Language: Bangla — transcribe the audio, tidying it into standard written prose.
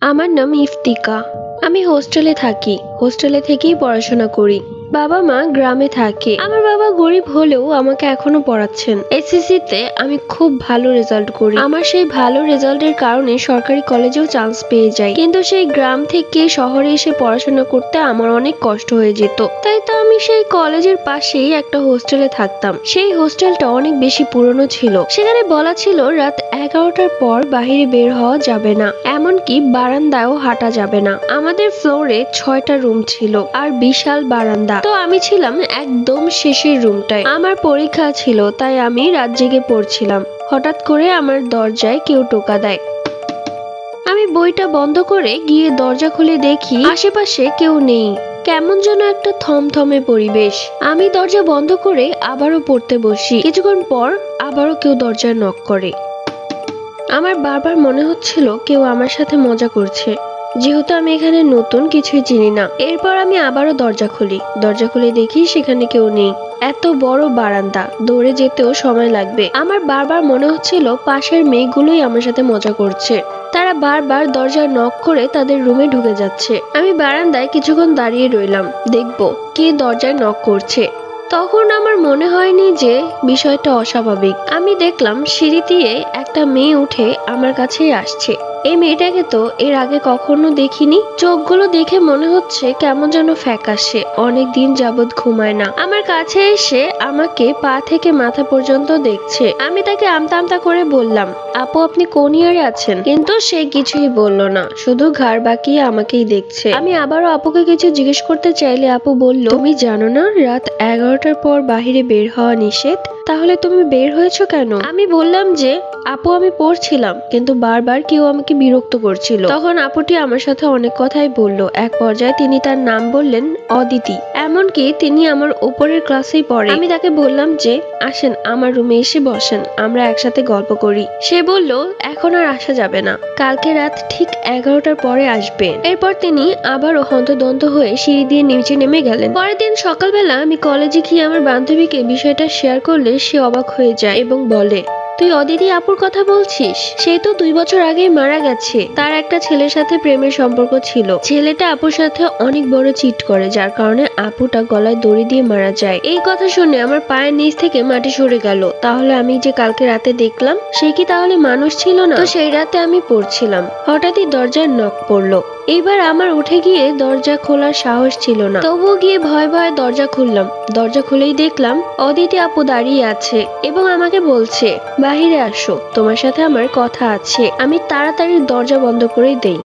আমার নাম ইফতিকা। আমি হোস্টেলে থাকি। হোস্টেলে থেকেই পড়াশোনা করি। বাবা মা গ্রামে থাকে। আমার বাবা গরিব হলেও আমাকে এখনো পড়াচ্ছেন। এসএসসি তে আমি খুব ভালো রেজাল্ট করি। আমার সেই ভালো রেজাল্টের কারণে সরকারি কলেজেও চান্স পেয়ে যাই। কিন্তু সেই গ্রাম থেকে শহরে এসে পড়াশোনা করতে আমার অনেক কষ্ট হয়ে যেত। তাই তো আমি সেই কলেজের পাশেই একটা হোস্টেলে থাকতাম। সেই হোস্টেলটা অনেক বেশি পুরনো ছিল। সেখানে বলা ছিল রাত 11টার পর বাহিরে বের হওয়া যাবে না, এমনকি বারান্দায়ও হাঁটা যাবে না। আমাদের ফ্লোরে 6টা রুম ছিল আর বিশাল বারান্দা। তো আমি ছিলাম একদম শেষের রুমটায়। আমার পরীক্ষা ছিল, তাই আমি রাত জেগে পড়ছিলাম। হঠাৎ করে আমার দরজায় কেউ টোকা দেয়। আমি বইটা বন্ধ করে গিয়ে দরজা খুলে দেখি আশেপাশে কেউ নেই। কেমন যেন একটা থমথমে পরিবেশ। আমি দরজা বন্ধ করে আবারও পড়তে বসি। কিছুক্ষণ পর আবারও কেউ দরজায় নক করে। আমার বারবার মনে হচ্ছিল কেউ আমার সাথে মজা করছে, যেহেতু আমি এখানে নতুন, কিছুই চিনি না। এরপর আমি আবারও দরজা খুলি। দরজা খুলে দেখি সেখানে কেউ নেই। এত বড় বারান্দা, দৌড়ে যেতেও সময় লাগবে। আমার বারবার মনে হচ্ছিল পাশের মেয়েগুলোই আমার সাথে মজা করছে। তারা বারবার দরজায় নক করে তাদের রুমে ঢুকে যাচ্ছে। আমি বারান্দায় কিছুক্ষণ দাঁড়িয়ে রইলাম, দেখবো কে দরজায় নক করছে। তখন আমার মনে হয়নি যে বিষয়টা অস্বাভাবিক। আমি দেখলাম সিঁড়ি দিয়ে একটা মেয়ে উঠে আমার কাছেই আসছে। এই মেয়েটাকে তো এর আগে কখনো দেখিনি। চোখগুলো দেখে মনে হচ্ছে কেমন যেন ফ্যাকাশে, অনেক দিন যাবৎ ঘুমায় না। আমার কাছে এসে আমাকে পা থেকে মাথা পর্যন্ত দেখছে। আমি তাকে আমতা আমতা করে বললাম, আপু আপনি কোন ইয়ারে আছেন? কিন্তু সে কিছুই বলল না, শুধু ঘাড় বাঁকিয়ে আমাকেই দেখছে। আমি আবারও আপুকে কিছু জিজ্ঞেস করতে চাইলে আপু বলল, তুমি জানো না রাত 11টার পর বাহিরে বের হওয়া নিষেধ? তাহলে তুমি বের হয়েছো কেন? আমি বললাম যে আপু আমি পড়ছিলাম, কিন্তু বারবার কেউ আমাকে বিরক্ত করছিল। তখন আপুটি আমার সাথে অনেক কথাই বলল। এক পর্যায়ে তিনি তার নাম বললেন অদিতি। এমনকি তিনি আমার উপরের ক্লাসেই পড়ে। আমি তাকে বললাম যে আসেন আমার রুমে এসে বসেন, আমরা একসাথে গল্প করি। সে বলল এখন আর আসা যাবে না, কালকে রাত ঠিক 11টার পরে আসবে। এরপর তিনি আবারও হন্তদন্ত হয়ে সিঁড়ি দিয়ে নিচে নেমে গেলেন। পরের দিন সকালবেলা আমি কলেজে গিয়ে আমার বান্ধবীকে বিষয়টা শেয়ার করলে সে অবাক হয়ে যায় এবং বলে, তুই অদিতি আপুর কথা বলছিস? সে তো 2 বছর আগেই মারা গেছে। তার একটা ছেলের সাথে প্রেমের সম্পর্ক ছিল। ছেলেটা আপুর সাথে অনেক বড় চিট করে, যার কারণে আপুটা গলায় দড়ি দিয়ে মারা যায়। এই কথা শুনে আমার পায়ের নিচ থেকে মাটি সরে গেল। তাহলে আমি যে কালকে রাতে দেখলাম, সে কি তাহলে মানুষ ছিল না? তো সেই রাতে আমি পড়ছিলাম, হঠাৎই দরজায় নক পড়লো। এইবার আমার উঠে গিয়ে দরজা খোলার সাহস ছিল না, তবুও গিয়ে ভয়ে ভয়ে দরজা খুললাম। দরজা খুলেই দেখলাম অদিতি আপু দাঁড়িয়ে আছে এবং আমাকে বলছে, বাহিরে আসো, তোমার সাথে আমার কথা আছে। আমি তাড়াতাড়ি দরজা বন্ধ করে দেই।